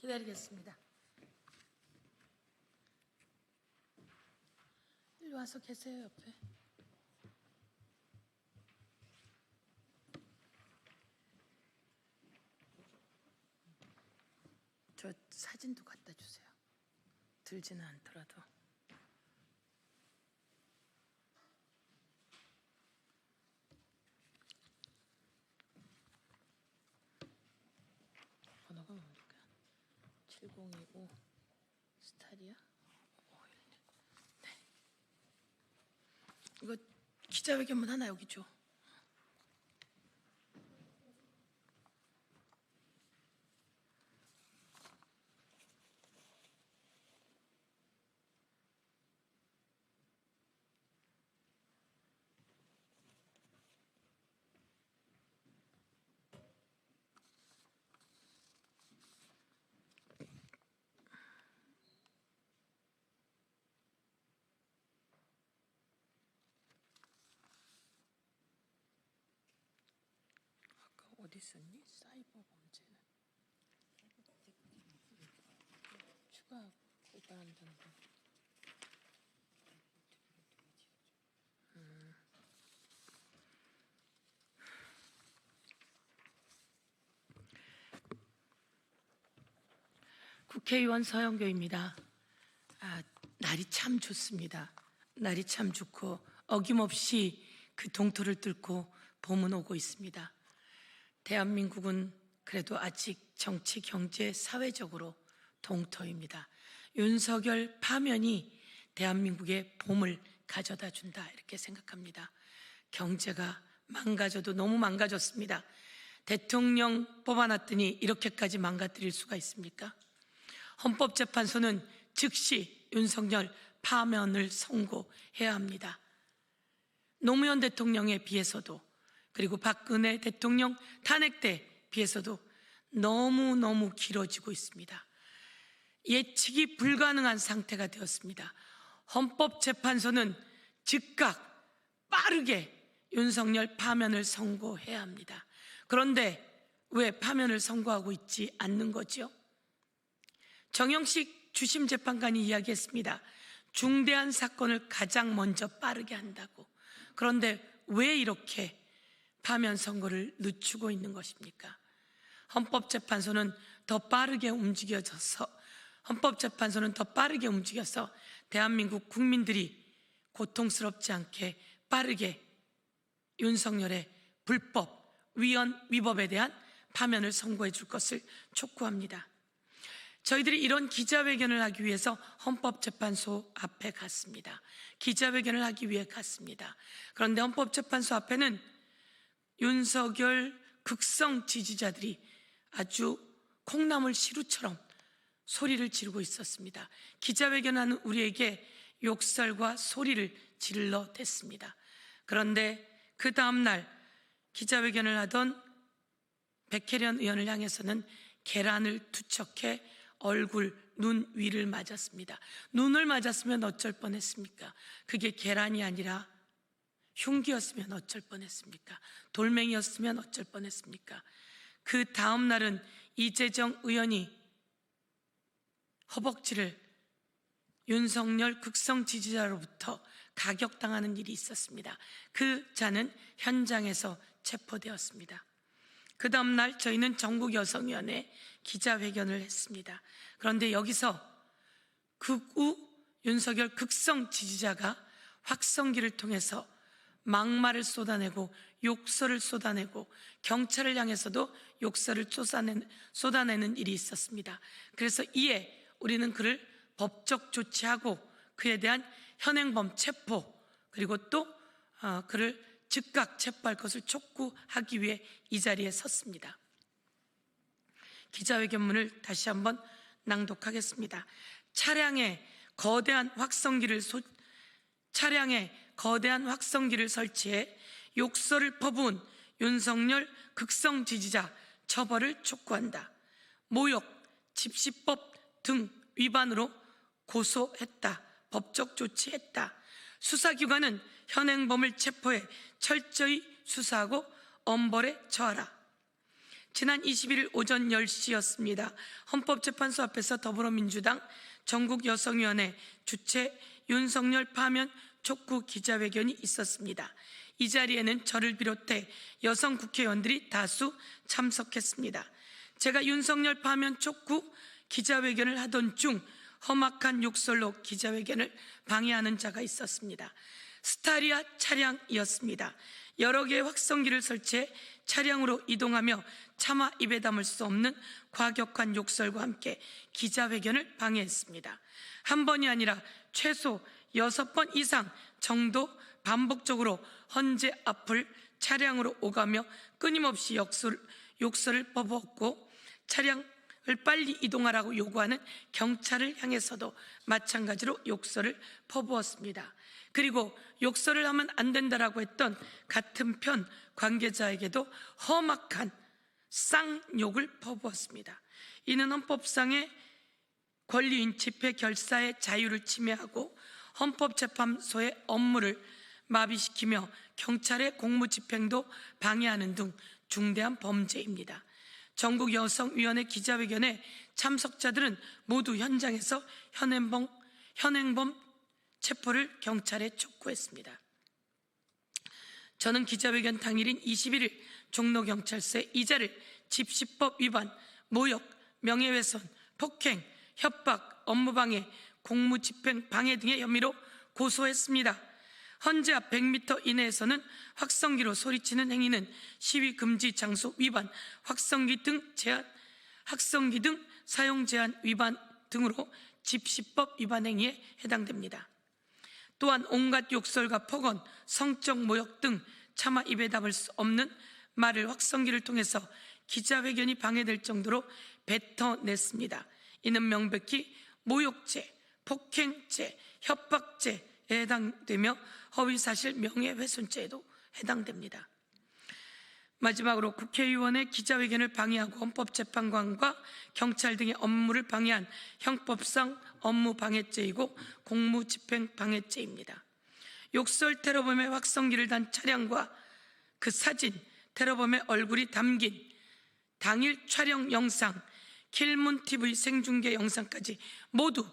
기다리겠습니다. 일리 와서 계세요, 옆에. 저 사진도 갖다 주세요. 들지는 않더라도. 번호가 뭡니까? 7025 스타리아 511. 네. 이거 기자회견문 하나 여기 줘. 아까 어디 있었니? 사이버 범죄는 추가 고발한다는 거. 국회의원 서영교입니다. 날이 참 좋습니다. 날이 참 좋고 어김없이 그 동토를 뚫고 봄은 오고 있습니다. 대한민국은 그래도 아직 정치, 경제, 사회적으로 동토입니다. 윤석열 파면이 대한민국의 봄을 가져다 준다 이렇게 생각합니다. 경제가 망가져도 너무 망가졌습니다. 대통령 뽑아놨더니 이렇게까지 망가뜨릴 수가 있습니까? 헌법재판소는 즉시 윤석열 파면을 선고해야 합니다. 노무현 대통령에 비해서도, 그리고 박근혜 대통령 탄핵 때 비해서도 너무너무 길어지고 있습니다. 예측이 불가능한 상태가 되었습니다. 헌법재판소는 즉각 빠르게 윤석열 파면을 선고해야 합니다. 그런데 왜 파면을 선고하고 있지 않는 거죠? 정영식 주심 재판관이 이야기했습니다. 중대한 사건을 가장 먼저 빠르게 한다고. 그런데 왜 이렇게 파면 선고를 늦추고 있는 것입니까? 헌법재판소는 더 빠르게 움직여서 대한민국 국민들이 고통스럽지 않게 빠르게 윤석열의 불법, 위법에 대한 파면을 선고해 줄 것을 촉구합니다. 저희들이 이런 기자회견을 하기 위해서 헌법재판소 앞에 갔습니다. 기자회견을 하기 위해 갔습니다. 그런데 헌법재판소 앞에는 윤석열 극성 지지자들이 아주 콩나물 시루처럼 소리를 지르고 있었습니다. 기자회견하는 우리에게 욕설과 소리를 질러댔습니다. 그런데 그 다음날 기자회견을 하던 백혜련 의원을 향해서는 계란을 투척해 얼굴, 눈 위를 맞았습니다. 눈을 맞았으면 어쩔 뻔했습니까? 그게 계란이 아니라 흉기였으면 어쩔 뻔했습니까? 돌멩이였으면 어쩔 뻔했습니까? 그 다음 날은 이재정 의원이 허벅지를 윤석열 극성 지지자로부터 가격당하는 일이 있었습니다. 그 자는 현장에서 체포되었습니다. 그 다음 날 저희는 전국여성위원회 기자회견을 했습니다. 그런데 여기서 극우 윤석열 극성 지지자가 확성기를 통해서 막말을 쏟아내고 욕설을 쏟아내고 경찰을 향해서도 욕설을 쏟아내는 일이 있었습니다. 그래서 이에 우리는 그를 법적 조치하고 그에 대한 현행범 체포, 그리고 또 그를 즉각 체포할 것을 촉구하기 위해 이 자리에 섰습니다. 기자회견문을 다시 한번 낭독하겠습니다. 차량에 거대한 확성기를 설치해 욕설을 퍼부은 윤석열 극성 지지자 처벌을 촉구한다. 모욕, 집시법 등 위반으로 고소했다. 법적 조치했다. 수사기관은 현행범을 체포해 철저히 수사하고 엄벌에 처하라. 지난 21일 오전 10시였습니다. 헌법재판소 앞에서 더불어민주당 전국여성위원회 주최 윤석열 파면 촉구 기자회견이 있었습니다. 이 자리에는 저를 비롯해 여성 국회의원들이 다수 참석했습니다. 제가 윤석열 파면 촉구 기자회견을 하던 중 험악한 욕설로 기자회견을 방해하는 자가 있었습니다. 스타리아 차량이었습니다. 여러 개의 확성기를 설치해 차량으로 이동하며 차마 입에 담을 수 없는 과격한 욕설과 함께 기자회견을 방해했습니다. 한 번이 아니라 최소 6번 이상 정도 반복적으로 헌재 앞을 차량으로 오가며 끊임없이 욕설을 퍼부었고, 차량을 빨리 이동하라고 요구하는 경찰을 향해서도 마찬가지로 욕설을 퍼부었습니다. 그리고 욕설을 하면 안 된다라고 했던 같은 편 관계자에게도 험악한 쌍욕을 퍼부었습니다. 이는 헌법상의 권리인 집회 결사의 자유를 침해하고 헌법재판소의 업무를 마비시키며 경찰의 공무집행도 방해하는 등 중대한 범죄입니다. 전국여성위원회 기자회견에 참석자들은 모두 현장에서 현행범 체포를 경찰에 촉구했습니다. 저는 기자회견 당일인 21일 종로경찰서에 이자를 집시법 위반, 모욕, 명예훼손, 폭행, 협박, 업무방해, 공무집행 방해 등의 혐의로 고소했습니다. 헌재 앞 100m 이내에서는 확성기로 소리치는 행위는 시위금지 장소 위반, 확성기 등 사용 제한 위반 등으로 집시법 위반 행위에 해당됩니다. 또한 온갖 욕설과 폭언, 성적 모욕 등 차마 입에 담을 수 없는 말을 확성기를 통해서 기자회견이 방해될 정도로 뱉어냈습니다. 이는 명백히 모욕죄, 폭행죄, 협박죄에 해당되며 허위사실 명예훼손죄에도 해당됩니다. 마지막으로 국회의원의 기자회견을 방해하고 헌법재판관과 경찰 등의 업무를 방해한 형법상 업무방해죄이고 공무집행방해죄입니다. 욕설 테러범의 확성기를 단 차량과 그 사진, 테러범의 얼굴이 담긴 당일 촬영 영상, 킬문TV 생중계 영상까지 모두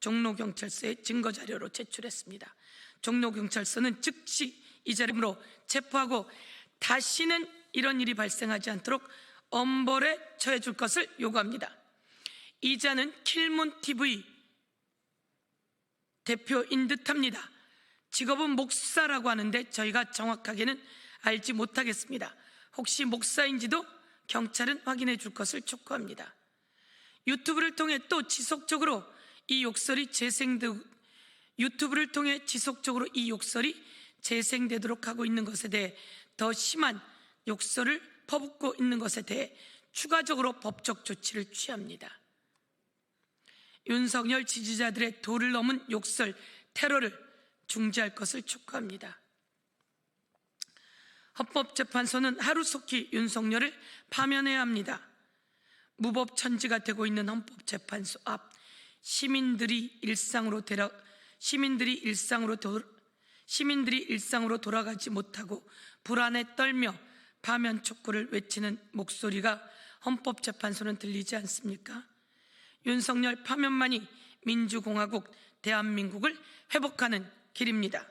종로경찰서에 증거자료로 제출했습니다. 종로경찰서는 즉시 이 자료로 체포하고 다시는 이런 일이 발생하지 않도록 엄벌에 처해 줄 것을 요구합니다. 이자는 킬문TV 대표인 듯합니다. 직업은 목사라고 하는데 저희가 정확하게는 알지 못하겠습니다. 혹시 목사인지도 경찰은 확인해 줄 것을 촉구합니다. 유튜브를 통해 또 지속적으로 이 욕설이 재생되도록 하고 있는 것에 대해 더 심한 욕설을 퍼붓고 있는 것에 대해 추가적으로 법적 조치를 취합니다. 윤석열 지지자들의 도를 넘은 욕설, 테러를 중지할 것을 촉구합니다. 헌법재판소는 하루속히 윤석열을 파면해야 합니다. 무법천지가 되고 있는 헌법재판소 앞 시민들이 일상으로 돌아가지 못하고 불안에 떨며 파면 촉구를 외치는 목소리가 헌법재판소는 들리지 않습니까? 윤석열 파면만이 민주공화국 대한민국을 회복하는 길입니다.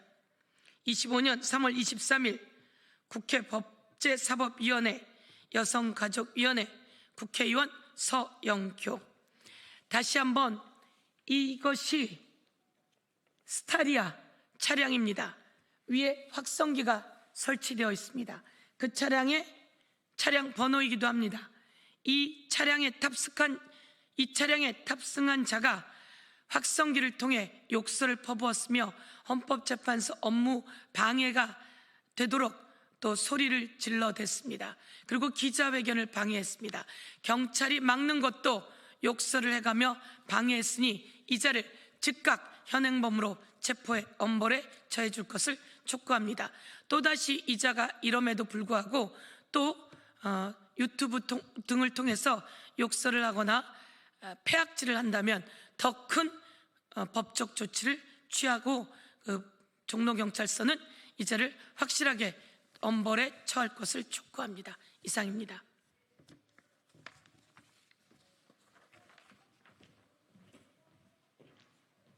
25년 3월 23일 국회 법제사법위원회, 여성가족위원회, 국회의원 서영교. 다시 한번 이것이 스타리아 차량입니다. 위에 확성기가 설치되어 있습니다. 그 차량 번호이기도 합니다. 이 차량에 탑승한 자가 확성기를 통해 욕설을 퍼부었으며 헌법재판소 업무 방해가 되도록 또 소리를 질러댔습니다. 그리고 기자회견을 방해했습니다. 경찰이 막는 것도 욕설을 해가며 방해했으니 이자를 즉각 현행범으로 체포해 엄벌에 처해 줄 것을 촉구합니다. 또다시 이자가 이럼에도 불구하고 또 유튜브 등을 통해서 욕설을 하거나 폐악질을 한다면 더 큰 법적 조치를 취하고 종로경찰서는 이자를 확실하게 엄벌에 처할 것을 촉구합니다. 이상입니다.